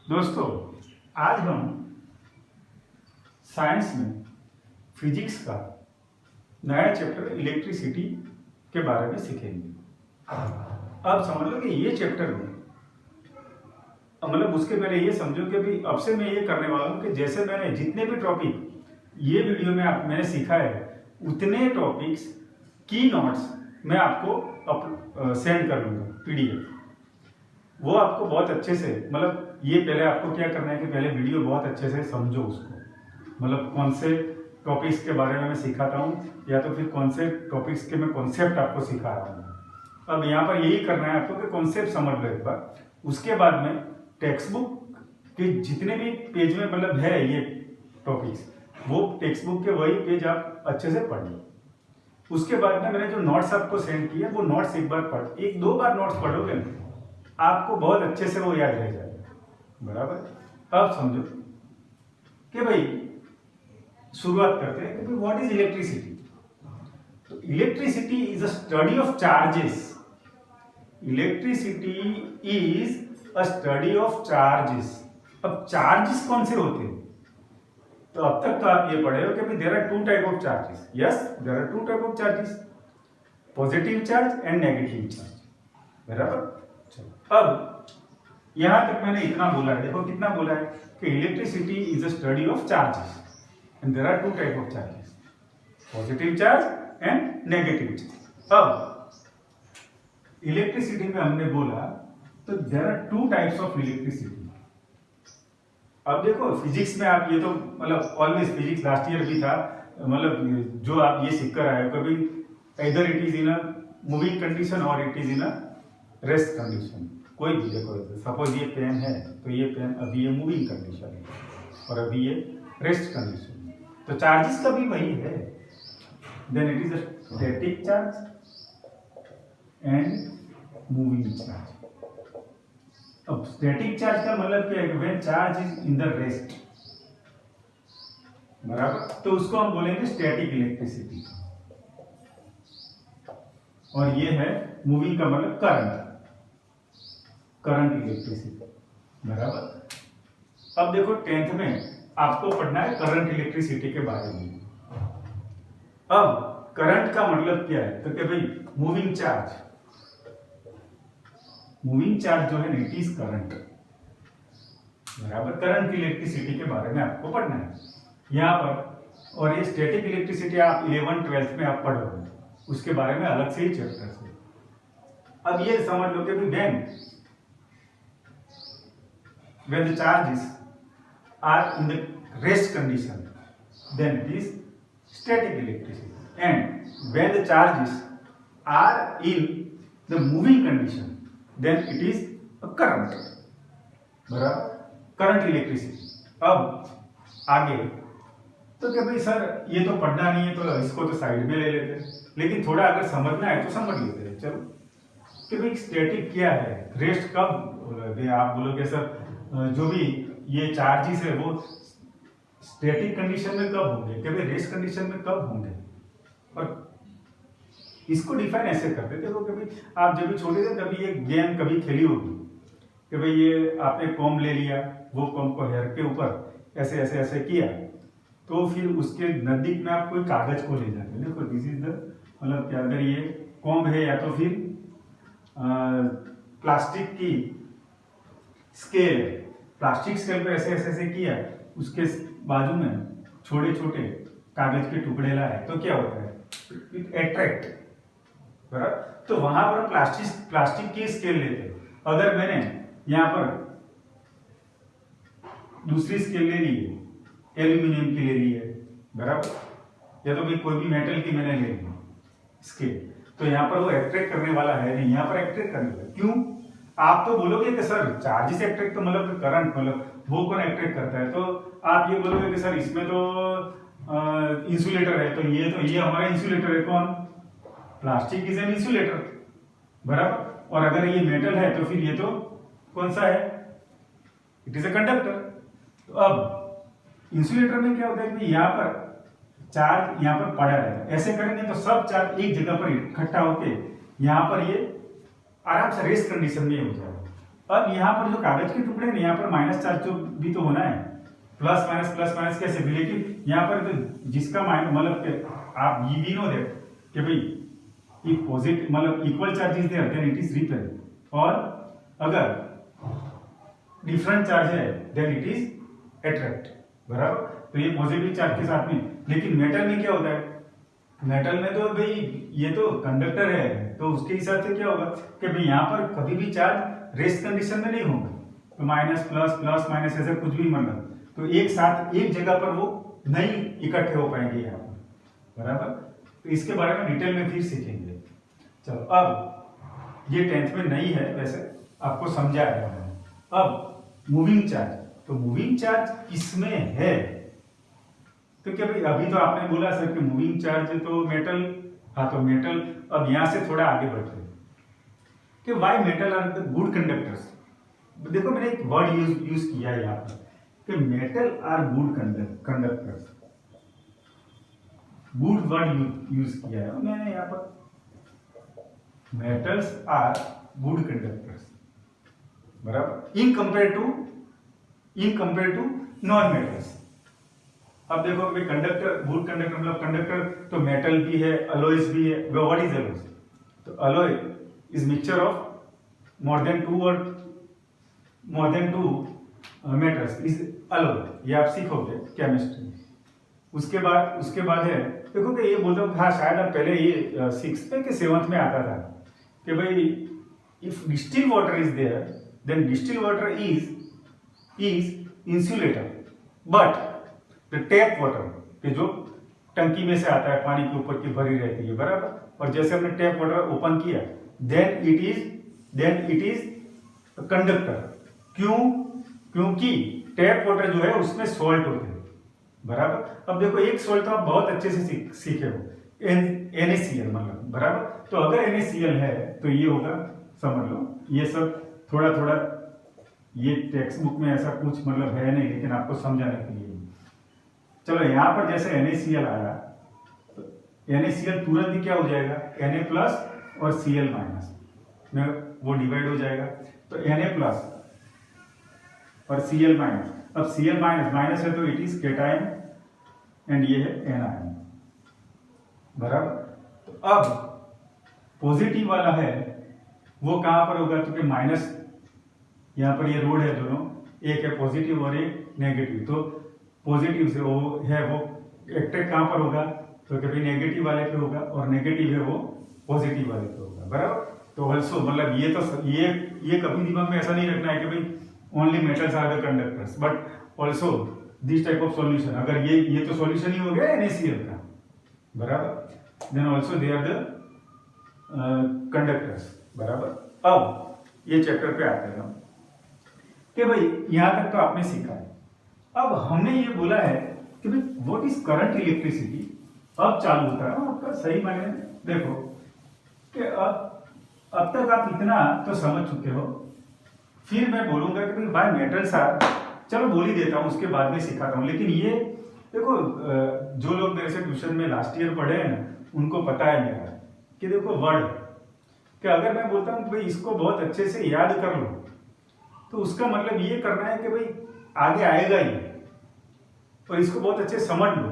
दोस्तों, आज हम साइंस में फिजिक्स का नया चैप्टर इलेक्ट्रिसिटी के बारे में सीखेंगे। अब समझ लो कि ये चैप्टर में मतलब उसके पहले ये समझो कि भी अब से मैं ये करने वाला हूँ कि जैसे मैंने जितने भी टॉपिक ये वीडियो में मैंने सीखा है उतने टॉपिक्स की नोट्स मैं आपको सेंड कर लूँगा PDF। वो आपको बहुत अच्छे से मतलब ये पहले आपको क्या करना है कि पहले वीडियो बहुत अच्छे से समझो उसको, मतलब कौन से टॉपिक्स के बारे में मैं सिखाता हूँ या तो फिर कौन से टॉपिक्स के मैं कॉन्सेप्ट आपको सिखा रहा हूँ। अब यहाँ पर यही करना है आपको कि कॉन्सेप्ट समझ लो एक बार, उसके बाद में टेक्स्ट बुक के जितने भी पेज में मतलब है ये टॉपिक्स, वो टेक्स्ट बुक के वही पेज आप अच्छे से पढ़ लो। उसके बाद में मैंने जो नोट्स आपको सेंड किए वो नोट्स एक बार पढ़, एक दो बार नोट्स पढ़ोगे ना आपको बहुत अच्छे से वो याद रह जाएगा। बराबर। अब समझो कि भाई शुरुआत करते हैं कि व्हाट इज इलेक्ट्रिसिटी। तो electricity is a study of charges. Electricity is a study of charges. अब चार्जेस कौन से होते हैं? तो अब तक तो आप ये पढ़े हो कि there are two type of charges. Yes, there are two type of charges, positive charge and negative charge. बराबर। अब यहां तक मैंने इतना बोला है, देखो कितना बोला है कि electricity is a study of charges and there are two type of charges, positive charge and negative charge. अब इलेक्ट्रिसिटी में हमने बोला तो there are two types of electricity. अब देखो फिजिक्स में आप ये तो मतलब ऑलवेज फिजिक्स लास्ट ईयर भी था, मतलब जो आप ये सीख कर आए हो कभी इधर it is in a moving condition और it is in a rest condition. कोई भी देखो, सपोज ये पेन है तो ये पेन अभी ये मूविंग कंडीशन है और अभी ये रेस्ट कंडीशन है, तो चार्जेस का भी वही है। Then it is a static charge and moving charge. अब स्टैटिक चार्ज का मतलब क्या है कि when charge is in the rest, बराबर, तो उसको हम बोलेंगे स्टैटिक इलेक्ट्रिसिटी। और ये है मूविंग का मतलब करंट, करंट इलेक्ट्रिसिटी। बराबर। अब देखो 10th में आपको पढ़ना है करंट इलेक्ट्रिसिटी के बारे में। अब करंट का मतलब क्या है तो कि भाई मूविंग चार्ज, मूविंग चार्ज जो है इट इज करंट। बराबर। करंट इलेक्ट्रिसिटी के बारे में आपको पढ़ना है यहाँ पर। और ये स्टैटिक इलेक्ट्रिसिटी आप 11th 12th में आप पढ़ोगे, उसके बारे में अलग से ही चैप्टर है। अब ये समझ लो कि when the charges are in the rest condition then it is static electricity, and when the charges are in the moving condition then it is a current। बराबर, करंट इलेक्ट्रिसिटी। अब आगे तो क्या भाई सर ये तो पढ़ना नहीं है तो इसको तो साइड में ले लेते हैं, लेकिन थोड़ा अगर समझना है तो समझ लेते हैं। चलो कि भाई स्टैटिक क्या है, रेस्ट कब आप बोलोगे सर जो भी ये चार्जेस है वो स्टैटिक कंडीशन में कब होंगे, कभी रेस्ट कंडीशन में कब होंगे। और इसको डिफाइन ऐसे करते थे वो कभी आप जब भी छोटे थे तभी ये गेम कभी खेली होगी कि भाई ये आपने कॉम्ब ले लिया, वो कॉम्ब को हेयर के ऊपर ऐसे ऐसे ऐसे किया तो फिर उसके नजदीक में आप कोई कागज को ले जाते हैं। देखो दिस इज द मतलब क्या, अगर ये कॉम्ब है या तो फिर प्लास्टिक की स्केल, प्लास्टिक स्केल पर ऐसे ऐसे ऐसे किया, उसके बाजू में छोटे छोटे कागज के टुकड़े लाए तो क्या होता है, एट्रैक्ट। बराबर। तो वहां पर प्लास्टिक की स्केल लेते, अगर मैंने यहां पर दूसरी स्केल ले ली है, एल्यूमिनियम की ले ली है, बराबर, या तो भाई कोई भी मेटल की मैंने ले ली स्केल, तो यहाँ पर वो एट्रैक्ट करने वाला है नहीं, यहाँ पर एट्रैक्ट करने वाला। क्यों? आप तो बोलोगे कि सर चार्जेस एट्रैक्ट तो मतलब करंट मतलब वो कौन एट्रैक्ट करता है, तो आप ये बोलोगे कि सर इसमें तो इंसुलेटर है, तो ये हमारा इंसुलेटर है। कौन? Plastic is an insulator. बराबर। और अगर ये मेटल है तो फिर ये तो कौन सा है, इट इज अ कंडक्टर। तो अब इंसुलेटर में क्या होता है कि यहाँ पर चार्ज यहाँ पर पड़ा रहता है, ऐसे करेंगे तो सब चार्ज एक जगह पर इकट्ठा होके यहाँ पर ये आराम से रेस्ट कंडीशन में हो जाएगा। अब यहाँ पर जो कागज के टुकड़े हैं यहाँ पर माइनस चार्ज जो भी तो होना है, प्लस माइनस कैसे भी, लेकिन यहाँ पर तो जिसका मतलब आप ये भी नो दैट कि भाई if पॉजिटिव मतलब equal charge is there then it is repel, और अगर डिफरेंट चार्ज है देन इट इज अट्रैक्ट, बराबर। तो ये पॉजिटिव चार्ज के साथ में, लेकिन मेटल में क्या होता है, मेटल में तो भाई ये तो कंडक्टर है, तो उसके हिसाब से क्या होगा कि भाई यहाँ पर कभी भी चार्ज रेस्ट कंडीशन में नहीं होगा, तो माइनस प्लस माइनस ऐसा कुछ भी मतलब, तो एक साथ एक जगह पर वो नहीं इकट्ठे हो पाएंगे यहाँ पर, बराबर। तो इसके बारे में डिटेल में फिर सीखेंगे। चलो, अब ये 10th में नहीं है, वैसे आपको समझाया है। अब मूविंग चार्ज, तो मूविंग चार्ज किसमें है, तो क्या भाई अभी तो आपने बोला सर कि मूविंग चार्ज तो मेटल, हाँ तो मेटल। अब यहां से थोड़ा आगे बढ़ते हैं कि why metal are the good conductors. देखो मैंने एक वर्ड यूज किया है यहाँ पर कि metal are good conductors, good word use किया है मैंने यहाँ पर, मेटल्स आर गुड कंडक्टर्स, बराबर, in compare to non metals. अब देखो भाई कंडक्टर, गुड कंडक्टर मतलब कंडक्टर तो मेटल भी है, अलॉयज भी है। व्हाट इज अलॉयज, तो alloy is mixture of more than two metals is alloy, ये आप सीखोगे केमिस्ट्री। उसके बाद है, देखो कि ये बोलता हूँ, हाँ शायद आप पहले ये 6th में कि 7th में आता था कि भाई if distil water is there then distil water is insulator, but the tap water कि जो टंकी में से आता है पानी के ऊपर की भरी रहती है, बराबर, और जैसे हमने टैप वाटर ओपन किया देन इट इज कंडक्टर। क्यों, क्योंकि टैप वाटर जो है उसमें सॉल्ट होते हैं, बराबर। अब देखो एक सॉल्ट तो आप बहुत अच्छे से सीखे हो, NaCl मतलब, बराबर। तो अगर NaCl है तो ये होगा, समझ लो ये सब थोड़ा थोड़ा, ये टेक्स्ट बुक में ऐसा कुछ मतलब है नहीं, लेकिन आपको समझाने के लिए। चलो यहाँ पर जैसे NaCl आया तो NaCl तुरंत ही क्या हो जाएगा, Na प्लस और Cl माइनस में वो डिवाइड हो जाएगा, तो Na प्लस और Cl माइनस। अब Cl माइनस है तो इट इज केटायन एंड ये है एनायन, बराबर। तो अब पॉजिटिव वाला है वो कहां पर होगा, तो माइनस, यहाँ पर ये रोड है दोनों, एक है पॉजिटिव और एक नेगेटिव, तो पॉजिटिव से वो है वो अट्रैक्ट कहां पर होगा, तो कभी नेगेटिव वाले पे होगा, और नेगेटिव है वो पॉजिटिव वाले पे होगा, बराबर। तो ऑल्सो मतलब ये कभी दिमाग में ऐसा नहीं रखना है कि भाई only metals are the conductors, but also this type of solution, अगर ये तो सॉल्यूशन ही हो गया NaCl का, बराबर, then also they are the conductors, बराबर। अब ये चैप्टर पे आते हैं हम कि भाई यहां तक तो आपने सीखा है। अब हमने ये बोला है कि भाई व्हाट इज करंट इलेक्ट्रिसिटी, अब चालू होता है आपका सही मायने में। देखो कि अब तक आप इतना तो समझ चुके हो, फिर मैं बोलूंगा कि भाई मेटल्स आर, चलो बोल ही देता हूं, उसके बाद में सिखाता हूं। लेकिन ये देखो जो लोग मेरे से ट्यूशन में लास्ट ईयर पढ़े हैं ना, उनको पता है मेरा कि देखो वर्ड, कि अगर मैं बोलता हूं कि भाई इसको बहुत अच्छे से याद कर लो, तो उसका मतलब ये करना है कि भाई आगे आएगा ही, और इसको बहुत अच्छे समझ लो,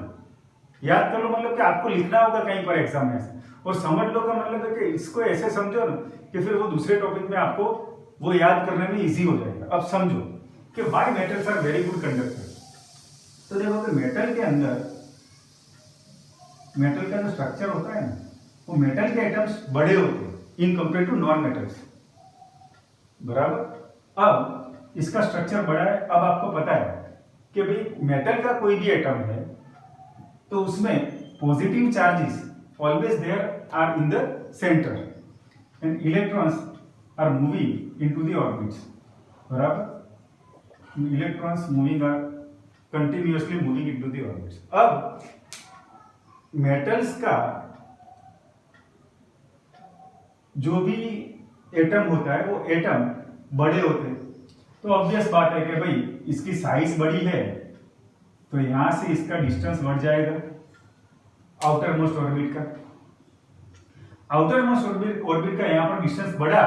याद कर लो, मतलब कि आपको लिखना होगा कहीं पर एग्जाम में, और समझ लो का मतलब है कि इसको ऐसे समझो ना कि फिर वो दूसरे टॉपिक में आपको वो याद करने में इजी हो जाएगा। अब समझो कि why metals are very good conductor. तो देखो कि मेटल के अंदर, मेटल का जो स्ट्रक्चर होता है ना, वो मेटल के एटम्स बड़े होते हैं in compare to non metals, बराबर। अब इसका स्ट्रक्चर बड़ा है। अब आपको पता है कि भाई मेटल का कोई भी एटम है तो उसमें positive charges always there are in the centre and electrons are moving into the orbits, बराबर। Electrons moving are continuously moving into the orbits. अब मेटल्स का जो भी एटम होता है वो एटम बड़े होते हैं, तो ऑब्वियस बात है कि भाई इसकी साइज बड़ी है तो यहां से इसका डिस्टेंस बढ़ जाएगा आउटर मोस्ट ऑर्बिट का। आउटर मोस्ट ऑर्बिट का यहां पर डिस्टेंस बढ़ा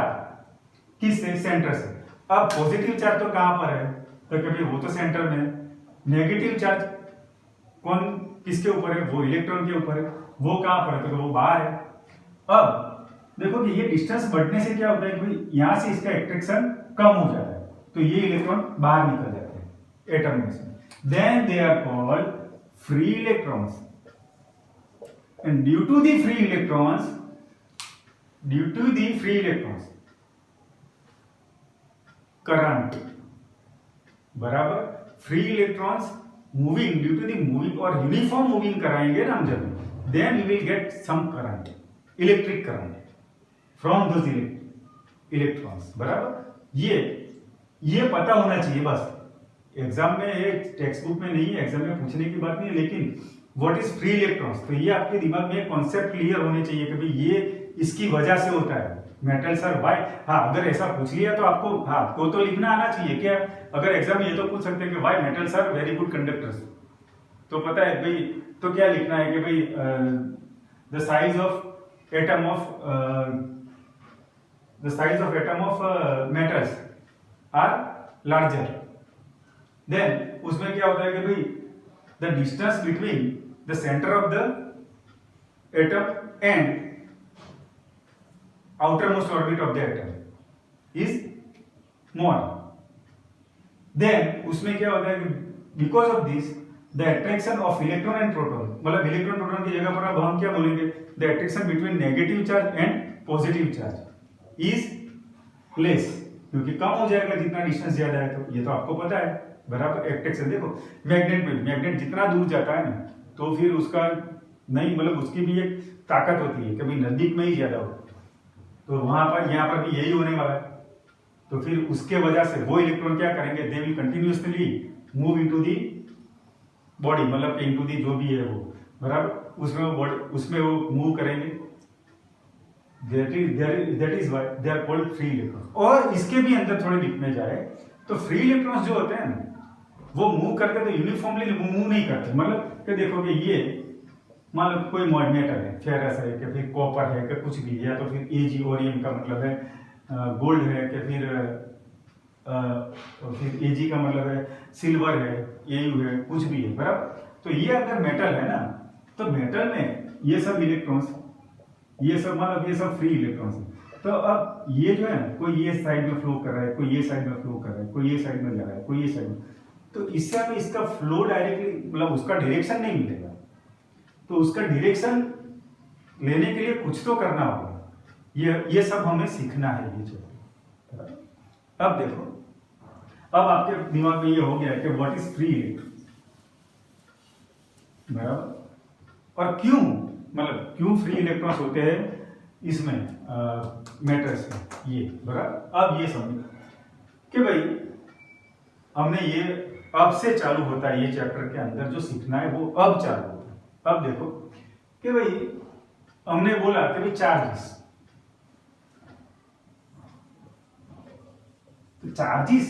किससे, सेंटर से, अब पॉजिटिव चार्ज तो कहां पर है, तो कभी वो तो सेंटर में है। नेगेटिव चार्ज कौन किसके ऊपर है, वो इलेक्ट्रॉन के ऊपर है। वो कहां पर है, तो वो बाहर है। अब देखो कि ये डिस्टेंस बढ़ने से क्या होता है कि यहां से इसका एट्रैक्शन कम हो जाता है, तो ये इलेक्ट्रॉन बाहर निकल जाते हैं एटम में से। Then they are called free electrons, and due to the free electrons, current बराबर free electrons moving, due to the moving और यूनिफॉर्म मूविंग कराएंगे ना हम जब, then we will get some current, electric current from those electrons बराबर। ये पता होना चाहिए बस। एग्जाम में ये टेक्स्ट बुक में नहीं है, एग्जाम में पूछने की बात नहीं है, लेकिन व्हाट इज फ्री इलेक्ट्रॉन्स, तो ये आपके दिमाग में कॉन्सेप्ट क्लियर होने चाहिए कि भाई ये इसकी वजह से होता है। मेटल सर वाई, हाँ अगर ऐसा पूछ लिया तो आपको हाँ तो लिखना आना चाहिए क्या। अगर एग्जाम में ये तो पूछ सकते हैं कि why metals are very good conductors, तो पता है भाई तो क्या लिखना है कि भाई the size of atom of metals are larger. Then उसमें क्या होता है कि भाई the distance between the centre of the atom and outermost orbit of the atom is more. Then उसमें क्या होता है कि because of this the attraction of electron and proton, मतलब इलेक्ट्रॉन प्रोटॉन की जगह पर अब हम क्या बोलेंगे, the attraction between negative charge and positive charge is less, क्योंकि कम हो जाएगा जितना डिस्टेंस ज्यादा है। तो ये तो आपको पता है बराबर। एट्रैक्शन देखो मैग्नेट जितना दूर जाता है ना, तो फिर उसका नहीं मतलब उसकी भी एक ताकत होती है, कभी नजदीक में ही ज्यादा हो, तो वहां पर यहाँ पर भी यही होने वाला है। तो फिर उसके वजह से वो इलेक्ट्रॉन क्या करेंगे, they will continuously move into the body, मतलब इनटू दी जो भी है वो बराबर, उसमें वो मूव करेंगे। That is why they are called free electrons. और इसके भी अंदर थोड़े डीप में जाए तो फ्री इलेक्ट्रॉन्स जो होते हैं ना, वो मूव करते तो यूनिफॉर्मली मूव नहीं करते। मतलब कि देखो कि ये मान लो कोई मेटल है, फेरस है कि फिर कॉपर है कि कुछ भी, या तो फिर एजी ओरियम का मतलब है गोल्ड है कि फिर एजी का मतलब है सिल्वर है, एयू है, कुछ भी है बराबर। तो ये अगर मेटल है ना, तो मेटल में ये सब इलेक्ट्रॉन्स, ये सब मतलब ये सब फ्री इलेक्ट्रॉन्स है। तो अब ये जो है कोई ये साइड में फ्लो कर रहा है, कोई ये साइड में फ्लो कर रहा है, कोई ये साइड में जा रहा है, कोई ये साइड में, तो इससे हमें इसका फ्लो डायरेक्टली मतलब उसका डायरेक्शन नहीं मिलेगा। तो उसका डायरेक्शन लेने के लिए कुछ तो करना होगा। ये सब हमें सीखना है ये जो। अब देखो, अब आपके दिमाग में ये हो गया कि व्हाट इज फ्री इलेक्ट्रॉन्स बराबर, और क्यों मतलब क्यों फ्री इलेक्ट्रॉन्स होते हैं इसमें मैटर्स में ये बराबर। अब ये समझो कि भाई हमने ये अब से चालू होता है, ये चैप्टर के अंदर जो सीखना है वो अब चालू होता है। अब देखो कि भाई हमने बोला कि भाई चार्जेस, तो charges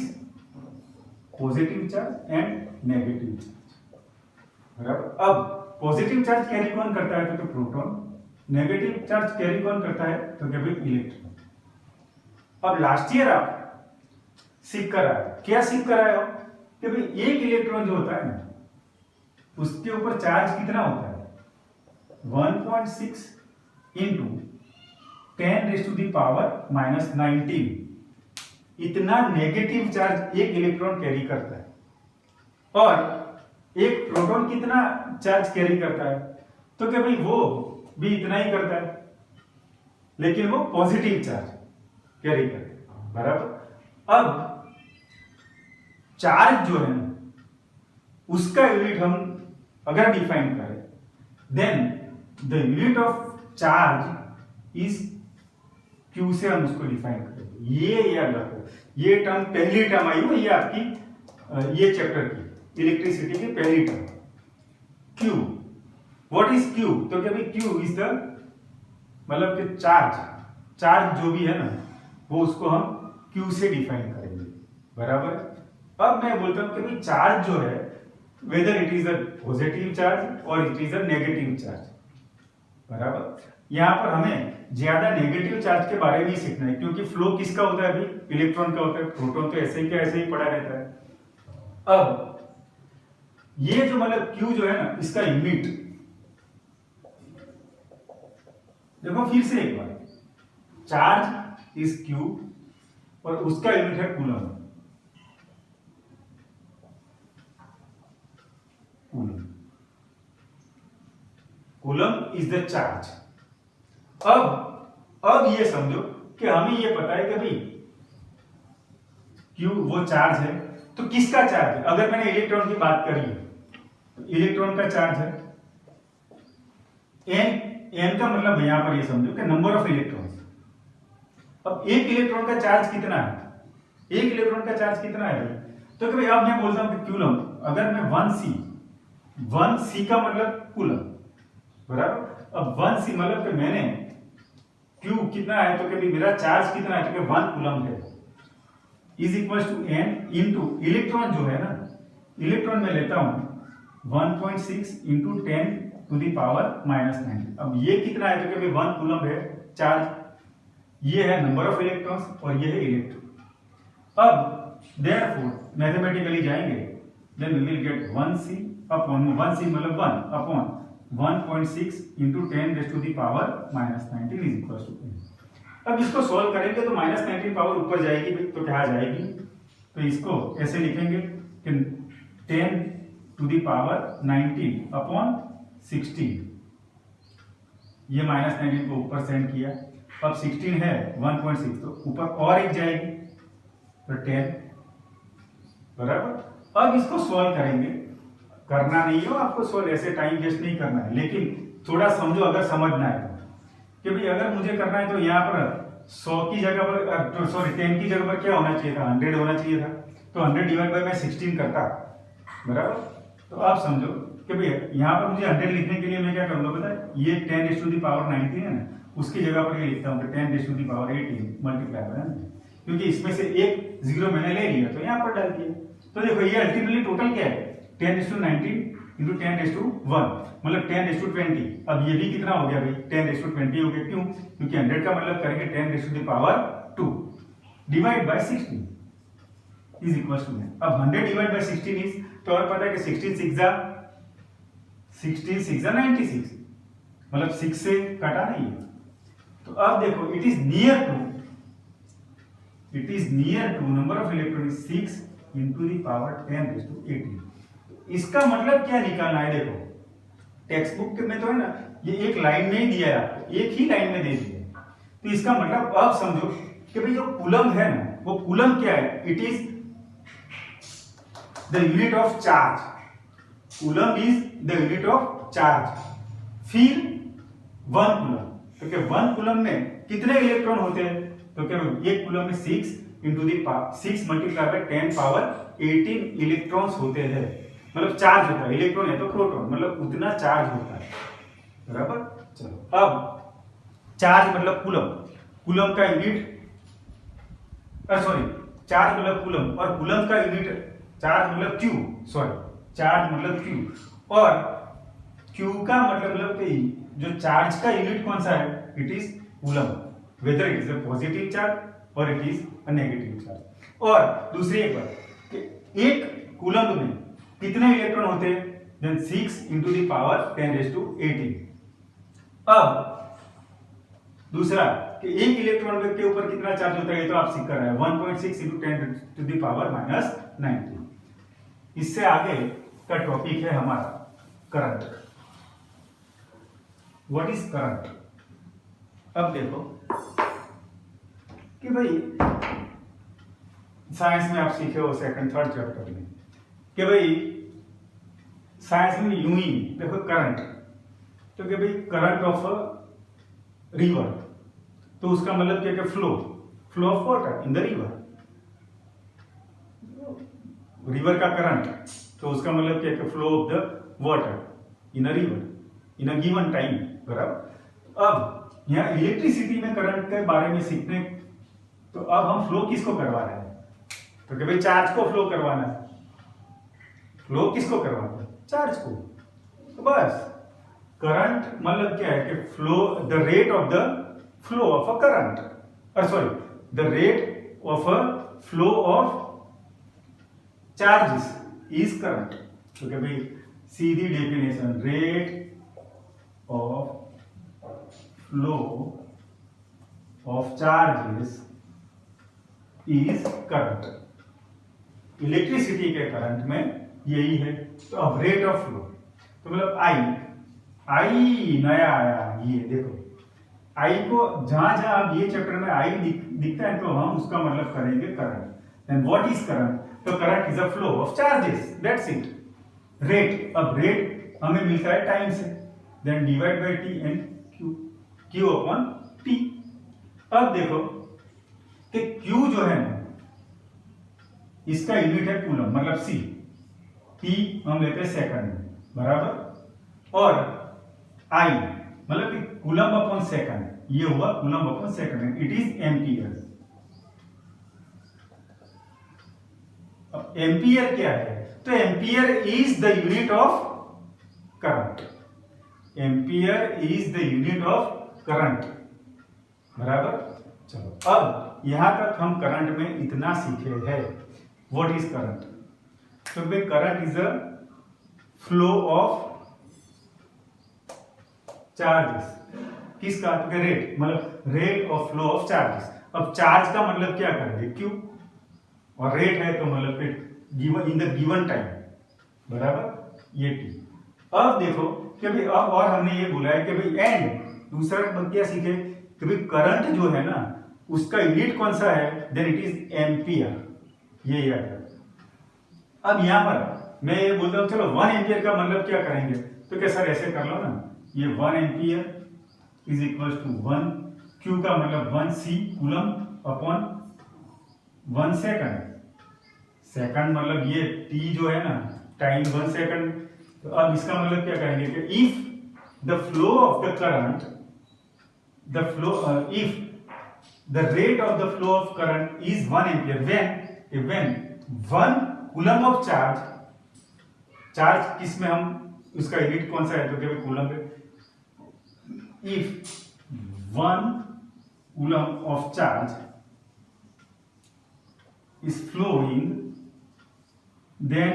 positive charge and negative charge बराबर। अब पॉजिटिव चार्ज कैरी कौन करता है, तो प्रोटॉन। नेगेटिव चार्ज कैरी कौन करता है, तो क्या भाई इलेक्ट्रॉन। अब लास्ट ईयर आप सीख कर आए, क्या सीख कर आए हो कि भाई एक इलेक्ट्रॉन जो होता है ना, उसके ऊपर चार्ज कितना होता है, 1.6 इंटू 10⁻⁻19 इतना नेगेटिव चार्ज एक इलेक्ट्रॉन कैरी करता है। और एक प्रोटॉन कितना चार्ज कैरी करता है, तो क्या भाई वो भी इतना ही करता है, लेकिन वो पॉजिटिव चार्ज कैरी करता है बराबर। अब चार्ज जो है उसका यूनिट हम अगर डिफाइन करें, then the unit of charge is q से हम उसको डिफाइन करेंगे। ये याद रखो, ये टर्म पहली टर्म आई हो, ये आपकी ये चैप्टर की इलेक्ट्रिसिटी की पहली term Q. What is Q, तो क्या भाई क्यू इज द मतलब कि चार्ज जो भी है ना, वो उसको हम क्यू से डिफाइन करेंगे बराबर। अब मैं बोलता हूं कि भाई चार्ज जो है, whether it is a positive charge or it is a negative charge बराबर। यहाँ पर हमें ज्यादा नेगेटिव चार्ज के बारे में ही सीखना है, क्योंकि फ्लो किसका होता है अभी, इलेक्ट्रॉन का होता है, प्रोटॉन तो ऐसे ही क्या ऐसे ही पड़ा रहता है। अब ये जो मतलब Q जो है ना, इसका यूनिट देखो फिर से एक बार, चार्ज इज Q और उसका यूनिट है coulomb. Coulomb is the charge. अब ये समझो कि हमें ये पता है कि भाई Q वो चार्ज है, तो किसका चार्ज है? अगर मैंने इलेक्ट्रॉन की बात करी है तो इलेक्ट्रॉन का चार्ज है n का मतलब यहां पर ये समझो कि नंबर ऑफ इलेक्ट्रॉन्स। अब एक इलेक्ट्रॉन का चार्ज कितना है, एक इलेक्ट्रॉन का चार्ज कितना है? तो कि भाई अब मैं बोलता हूं कि कूलम, अगर मैं 1c का मतलब कूलम बराबर। अब 1c मतलब कि मैंने Q कितना है, तो कि मेरा चार्ज कितना है, तो कि 1 कूलम है, is equal to n into electron जो है ना, इलेक्ट्रॉन में लेता हूं 1.6 इंटू 10 टू दी पावर -9। अब ये कितना है, तो कि 1 कूलम है चार्ज, ये है नंबर ऑफ इलेक्ट्रॉन्स और ये है इलेक्ट्रॉन। अब देयरफॉर मैथमेटिकली जाएंगे, then we will get 1c upon 1c मतलब 1 upon 1.6 into 10 raise to the power -19 is equal to n। अब इसको सॉल्व करेंगे तो -19 पावर ऊपर जाएगी तो क्या आ जाएगी, तो इसको ऐसे लिखेंगे कि 10 टू दी पावर 19 अपॉन 16, ये -19 को ऊपर सेंड किया। अब 16 है 1.6 तो ऊपर और एक जाएगी तो 10 बराबर। अब इसको सॉल्व करेंगे, करना नहीं हो आपको सॉल्व, ऐसे टाइम वेस्ट नहीं करना है, लेकिन थोड़ा समझो अगर समझना है तो, कि भाई अगर मुझे करना है तो यहाँ पर 100 की जगह पर सॉरी 10 की जगह पर क्या होना चाहिए था, 100 होना चाहिए था, तो 100 डिवाइड बाय मैं 16 करता बराबर। तो आप समझो कि भाई यहाँ पर मुझे 100 लिखने के लिए मैं क्या करूंगा पता है, ये 10 रेज़ टू दी पावर 19 है ना, उसकी जगह पर ये लिखता हूँ कि 10 raise to the power 18 multiply है, क्योंकि इसमें से एक जीरो मैंने ले लिया तो यहाँ पर डाल दिया। तो देखो ये अल्टीमेटली टोटल क्या है, 10:19 इंटू 10:1 मतलब 10:20। अब ये भी कितना हो गया भाई, 10:20 हो गया, क्यों? क्योंकि 100 का मतलब करेंगे 10 to the power 2 divide by 16 is equal to 9। अब 100 डिवाइड बाय 16 इज, तो हमें पता है कि 16 6 जा 96, मतलब 6 से कटा नहीं है। तो अब देखो it is near to number of electron 6 into the power 10⁻18। इसका मतलब क्या निकालना है, देखो टेक्स्ट बुक में तो है ना, ये एक लाइन में ही दिया है आपको, एक ही लाइन में दे दिया है। तो इसका मतलब अब समझो कि भाई जो कूलम है ना, वो कूलम क्या है, it is the unit of charge. Coulomb is the unit of charge. फिर 1 कूलम, तो क्या 1 कूलम में कितने इलेक्ट्रॉन होते हैं, तो क्या एक कूलम में 6 into the 6 multiply by 10 power 18 electrons होते हैं, मतलब चार्ज होता है, इलेक्ट्रॉन है तो प्रोटॉन, मतलब उतना चार्ज होता है बराबर। चलो अब चार्ज मतलब कूलम, कूलम का यूनिट सॉरी चार्ज मतलब कूलम और कूलम का यूनिट चार्ज मतलब क्यू, सॉरी चार्ज मतलब क्यू और क्यू का मतलब कि जो चार्ज का यूनिट कौन सा है, it is coulomb, whether it is a positive charge और it is a negative charge. और दूसरी एक बात कि एक कूलम में कितने इलेक्ट्रॉन होते हैं, देन 6 इंटू द पावर 10⁻18। अब दूसरा कि एक इलेक्ट्रॉन के ऊपर कितना चार्ज होता है, ये तो आप सीख कर रहे हैं, 1.6 इंटू 10 टू द पावर -19। इससे आगे का टॉपिक है हमारा करंट। What is current? अब देखो कि भाई साइंस में आप सीखे हो सेकंड थर्ड चैप्टर में कि भाई साइंस में यूं ही देखो करंट, तो कि भाई करंट ऑफ रिवर, तो उसका मतलब क्या, flow of water in the river, river का करंट, तो उसका मतलब क्या है, flow of the water in a river in a given time बराबर। अब यहाँ इलेक्ट्रिसिटी में करंट के बारे में सीखने, तो अब हम फ्लो किसको करवा रहे हैं, तो कि भाई चार्ज को फ्लो करवाना है। फ्लो किसको करवाना है, चार्ज को, तो बस करंट मतलब क्या है कि flow, the rate of the flow of a current, sorry, the rate of a flow of charges is current. तो क्या भाई सीधी definition, rate of flow of charges is current. Electricity के करंट में यही है। तो अब रेट ऑफ फ्लो, तो मतलब आई नया आया, ये देखो आई को जहां जहां अब ये चैप्टर में आई दिखता है तो हम उसका मतलब करेंगे current. Then what is current? तो current is a flow of charges, that's it. Rate, अब रेट हमें मिलता है टाइम से, then divide by T and Q, Q upon T. अब देखो कि क्यू जो है ना, इसका यूनिट है कूलम मतलब सी, टी हम लेते हैं सेकंड में, बराबर। और आई मतलब कि कूलम अपॉन सेकंड, ये हुआ coulomb upon second, it is ampere. अब एम्पियर क्या है? तो ampere is the unit of current, ampere is the unit of current, बराबर। चलो अब यहां तक हम करंट में इतना सीखे हैं। What is current? तो भाई current is a flow of charges, किसका? तो रेट, मतलब rate of flow of charges. अब चार्ज का मतलब क्या करेंगे? क्यू, और रेट है तो मतलब फिर given in the given time, बराबर, ये टी। अब देखो कि भाई अब और हमने ये बोला है कि भाई एंड, दूसरा क्या सीखे कि भाई करंट जो है ना उसका यूनिट कौन सा है? देन इट इज एम्पियर, ये याद है। अब यहां पर मैं ये बोलता हूं, चलो 1 एम्पियर का मतलब क्या करेंगे? तो क्या सर ऐसे कर लो ना, ये 1 ampere is equal to 1, q का मतलब 1 C coulomb upon 1 second, second मतलब ये टी जो है ना, टाइम 1 सेकंड। तो अब इसका मतलब क्या करेंगे कि if the flow of the current, the flow, if the rate of the flow of current is 1 ampere, when 1 coulomb of charge, charge किस में हम, उसका यूनिट कौन सा है? तो क्या कूलम पे। If 1 coulomb of charge is flowing, then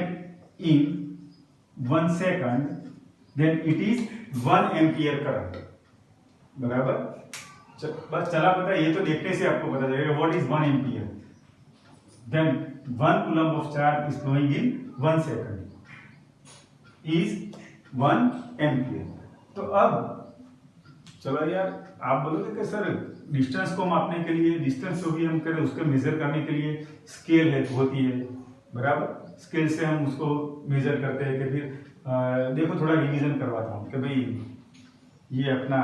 in 1 second, then it is 1 ampere current, बराबर। बस चला पता, ये तो देखने से आपको पता चलेगा what is 1 ampere. Then 1 coulomb of charge is flowing in 1 second is 1 ampere. तो अब चलो यार, आप बोलोगे कि सर डिस्टेंस को मापने के लिए, डिस्टेंस जो भी हम करें उसको मेजर करने के लिए स्केल है होती है, बराबर। स्केल से हम उसको मेजर करते हैं। कि फिर देखो थोड़ा रिवीजन करवाता हूँ कि भाई ये अपना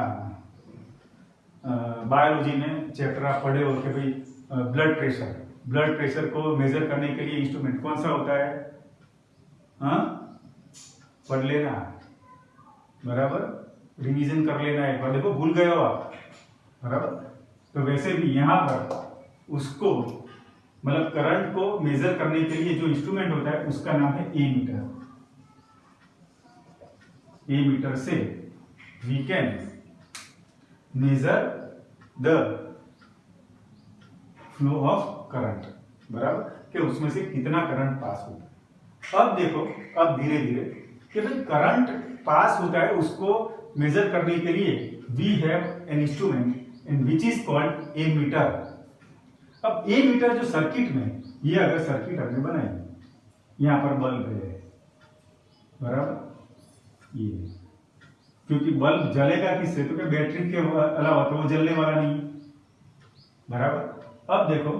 बायोलॉजी में चैप्टर आप पढ़े हो कि भाई ब्लड प्रेशर को मेजर करने के लिए इंस्ट्रूमेंट कौन सा होता है? हाँ, पढ़ लेना, बराबर, रिवीजन कर लेना एक बार। देखो भूल गए हो आप, बराबर। तो वैसे भी यहां पर उसको मतलब करंट को मेजर करने के लिए जो इंस्ट्रूमेंट होता है उसका नाम है ए मीटर। ए मीटर से we can measure the flow of current, बराबर, कि उसमें से कितना करंट पास होता है। अब देखो, अब धीरे धीरे कि भाई करंट पास होता है उसको मेजर करने के लिए we have an instrument in which is called ammeter. अब ए मीटर जो सर्किट में, ये अगर सर्किट हमने बनाई, यहां पर बल्ब है, बराबर, ये क्योंकि बल्ब जलेगा किससे? तो क्या बैटरी के अलावा तो वो जलने वाला नहीं, बराबर। अब देखो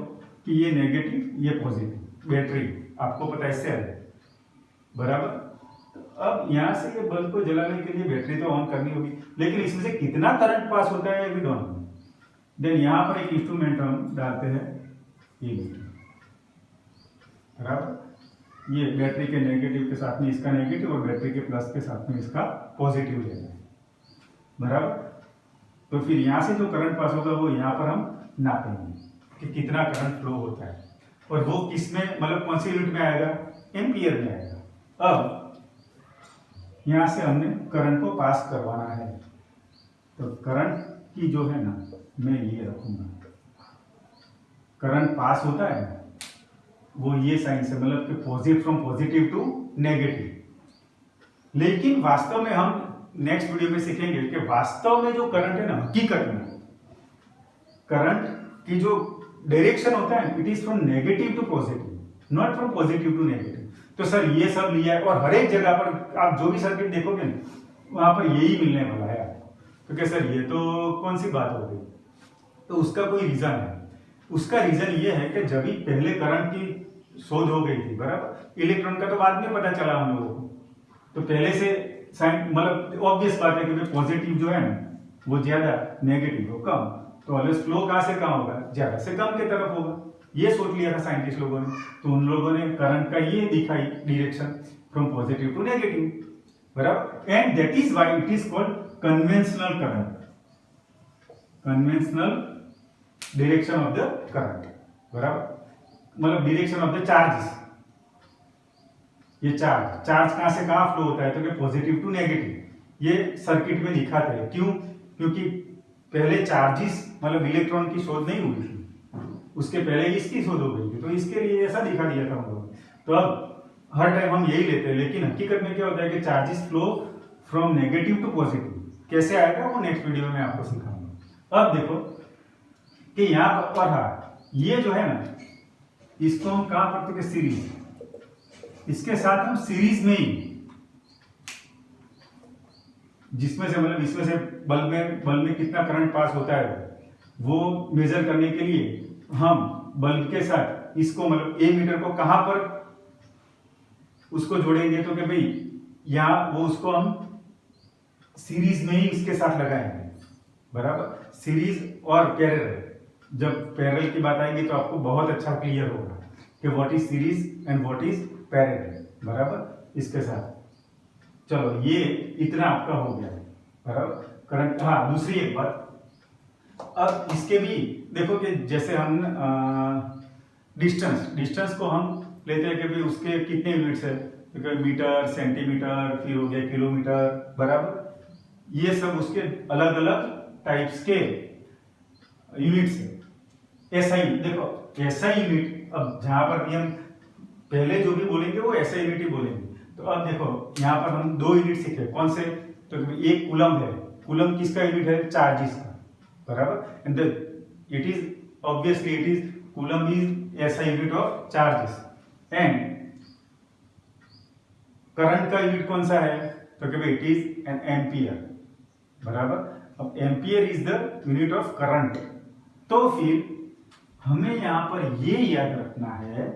कि ये नेगेटिव, ये पॉजिटिव, बैटरी आपको पता है सेल, बराबर। अब यहां से ये बल्ब को जलाने के लिए बैटरी तो ऑन करनी होगी, लेकिन इसमें से कितना करंट पास होता है वी डोंट नो। देन यहां पर एक इंस्ट्रूमेंट हम डालते हैं, ये मीटर, बराबर। ये बैटरी के नेगेटिव के साथ में इसका नेगेटिव और बैटरी के प्लस के साथ में इसका पॉजिटिव लेना है, बराबर। तो फिर यहां से जो करंट पास होगा वो यहां पर हम नापेंगे कि कितना करंट फ्लो होता है, और वो किस में, मतलब कौन सी यूनिट में आएगा? एम्पियर में आएगा। अब यहाँ से हमने करंट को पास करवाना है, तो करंट की जो है ना मैं ये रखूंगा, करंट पास होता है वो ये साइन से, मतलब कि positive from positive to negative. लेकिन वास्तव में हम नेक्स्ट वीडियो में सीखेंगे कि वास्तव में जो करंट है ना, हकीकत में करंट की जो डायरेक्शन होता है it is from negative to positive, not from positive to negative. तो सर ये सब लिया है और हर एक जगह पर आप जो भी सर्किट देखोगे ना वहां पर यही मिलने वाला है। तो क्या सर ये तो कौन सी बात हो गई? तो उसका कोई रीजन है। उसका रीजन ये है कि जब भी पहले करंट की शोध हो गई थी, बराबर, इलेक्ट्रॉन का तो बाद में पता चला हम लोगों को, तो पहले से साइन, मतलब ऑब्वियस बात है कि पॉजिटिव जो है ना वो ज्यादा, नेगेटिव वो कम, तो ऑलवेज फ्लो कहां से कहां होगा? ज्यादा से कम की तरफ होगा। ये सोच लिया था साइंटिस्ट लोगों ने, तो उन लोगों ने करंट का ये दिखाई direction from positive to negative, बराबर, and that is why it is called conventional current, conventional direction of the current, बराबर, मतलब डायरेक्शन ऑफ द चार्जेस। ये चार्ज कहां से कहां फ्लो होता है? तो कि पॉजिटिव टू नेगेटिव। ये सर्किट में दिखाते हैं, क्यों? क्योंकि पहले चार्जेस, मतलब इलेक्ट्रॉन की शोध नहीं हुई थी, उसके पहले इसकी शोध हो गई थी, तो इसके लिए ऐसा दिखा दिया था हम लोग। तो अब हर टाइम हम यही लेते हैं, लेकिन हकीकत में क्या होता है कि charges flow from negative to positive. कैसे आएगा वो नेक्स्ट वीडियो में आपको सिखाऊंगा। अब देखो कि यहाँ पर पढ़ा, ये जो है ना इसको हम कहां पढ़ते हैं? सीरीज, इसके साथ हम सीरीज में ही, जिसमें से मतलब इसमें से बल्ब में कितना करंट पास होता है वो मेजर करने के लिए हम बल्ब के साथ इसको, मतलब ए मीटर को कहां पर उसको जोड़ेंगे? तो कि भाई यहां वो उसको हम सीरीज में ही इसके साथ लगाएंगे, बराबर। सीरीज और पैरेलल, जब पैरेलल की बात आएगी तो आपको बहुत अच्छा क्लियर होगा कि what is series and what is parallel, बराबर। इसके साथ चलो ये इतना आपका हो गया, बराबर, करंट। हाँ, दूसरी एक बात, अब इसके भी देखो कि जैसे हम डिस्टेंस को हम लेते हैं कि भाई उसके कितने यूनिट्स है, तो मीटर, सेंटीमीटर, फिर हो गया किलोमीटर, बराबर। ये सब उसके अलग अलग टाइप्स के यूनिट्स है। एसआई, देखो एसआई यूनिट, अब जहां पर भी हम पहले जो भी बोलेंगे वो एसआई यूनिट ही बोलेंगे। तो अब देखो यहाँ पर हम दो यूनिट सीखे, कौन से? तो एक कूलम है, कूलम किसका यूनिट है? चार्जेस का, बराबर। And it is obviously it is coulomb is SI unit of charges. And current का यूनिट कौन सा है? तो कि इट इज एन एम्पियर, बराबर। अब ampere is the unit of current. तो फिर हमें यहां पर ये याद रखना है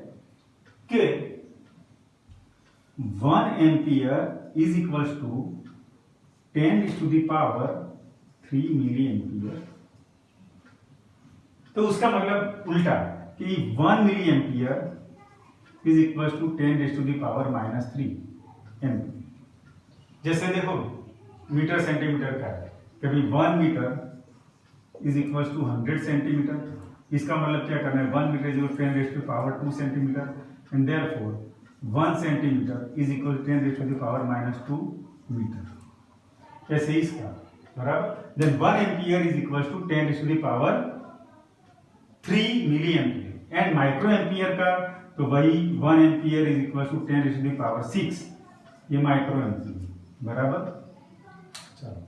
कि 1 ampere is equal to 10⁻³ milli ampere. तो उसका मतलब उल्टा कि 1 milli ampere is equal to 10⁻³ ampere. जैसे देखो मीटर सेंटीमीटर का है, कभी 1 metre is equal to 100 centimetre. इसका मतलब क्या करना है? 1 metre is equal 10⁻² centimetre, and therefore 1 centimetre is equal 10⁻² metre. कैसे इसका, बराबर। Then 1 ampere is equal to 10⁻³ milli ampere. And micro ampere का तो वही 1 एम्पियर इज इक्वल टू 10⁻⁶, ये माइक्रो एम्पियर, बराबर। चलो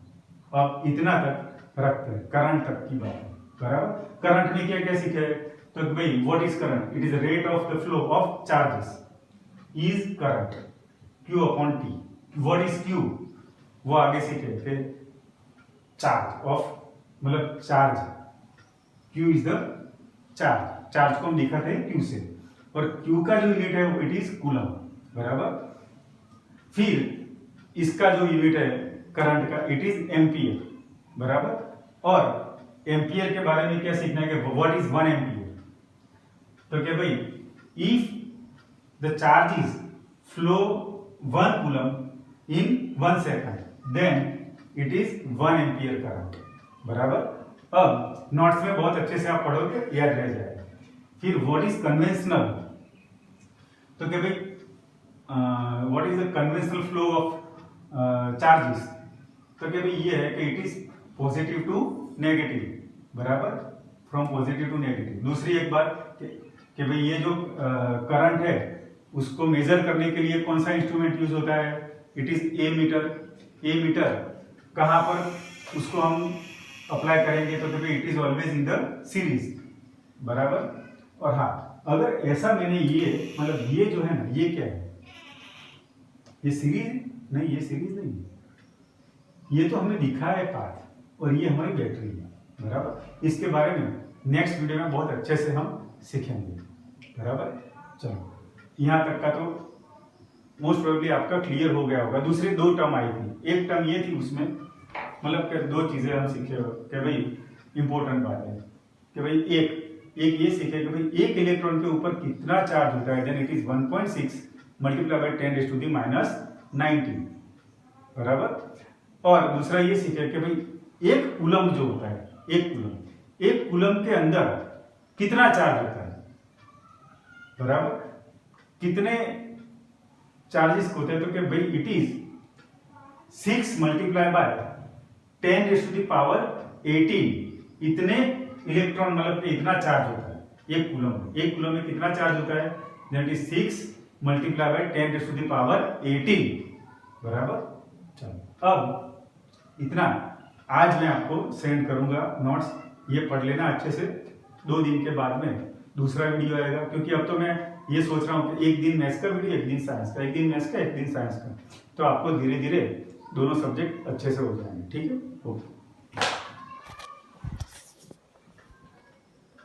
अब इतना तक रखते हैं, करंट तक की बात है, बराबर। करंट में क्या क्या सीखे? तो भाई what is current? It is rate of the flow of charges is current, Q upon T। What is Q? वो आगे सीखे थे, चार्ज ऑफ, मतलब charge, Q is the charge को हम दिखाते हैं Q से, और Q का जो यूनिट है इट इज कूलम, बराबर। फिर इसका जो यूनिट है करंट का इट इज एम्पियर, बराबर। और एम्पियर के बारे में क्या सीखना है कि व्हाट इज 1 एम्पियर? तो क्या भाई if the charges flow 1 coulomb in 1 second then it is 1 ampere current, बराबर। अब नोट्स में बहुत अच्छे से आप पढ़ोगे, याद रह जाएगा। फिर व्हाट इज कन्वेंशनल? तो क्या भाई what is the conventional flow of charges, तो क्या भाई ये है कि it is positive to negative, बराबर, फ्रॉम पॉजिटिव टू नेगेटिव। दूसरी एक बात कि भाई ये जो करंट है उसको मेजर करने के लिए कौन सा इंस्ट्रूमेंट यूज होता है, it is ammeter. Ammeter कहाँ पर उसको हम अप्लाई करेंगे, तो भाई it is always in the series, बराबर। और हाँ, अगर ऐसा मैंने ये मतलब ये जो है ना, ये क्या है, ये सीरीज नहीं, ये सीरीज नहीं है, ये तो हमने दिखाया है पाथ, और ये हमारी बैटरी है, बराबर। इसके बारे में नेक्स्ट वीडियो में बहुत अच्छे से हम सीखेंगे, बराबर। चलो, यहाँ तक का तो मोस्ट प्रोबेबली आपका क्लियर हो गया होगा। दूसरी दो टर्म आई थी, एक टर्म ये थी, उसमें मतलब कि दो चीजें हम सीखे कि भाई इंपॉर्टेंट बात है कि भाई एक ये सीखे कि भाई एक इलेक्ट्रॉन के ऊपर कितना चार्ज होता है, then it is 1.6 multiply by 10⁻⁻⁹, बराबर। और दूसरा ये सीखे कि भाई एक कूलम जो होता है, एक कूलम के अंदर कितना चार्ज होता है, बराबर। कितने चार्जेस होते हैं, तो कि भाई इट इज 6 मल्टीप्लाई बाय 10⁻18, इतने इलेक्ट्रॉन मतलब कि इतना चार्ज होता है एक कूलम में। एक कूलम में कितना चार्ज होता है, दैट इज 6 मल्टीप्लाई बाय 10⁻18, बराबर। चलो, अब इतना आज मैं आपको सेंड करूंगा नोट्स, ये पढ़ लेना अच्छे से। 2 दिन के बाद में दूसरा वीडियो आएगा, क्योंकि अब तो मैं ये सोच रहा हूँ कि एक दिन मैथ्स का वीडियो, एक दिन साइंस का, एक दिन मैथ्स का, एक दिन साइंस का, तो आपको धीरे धीरे दोनों सब्जेक्ट अच्छे से हो जाएंगे, ठीक है। ओके।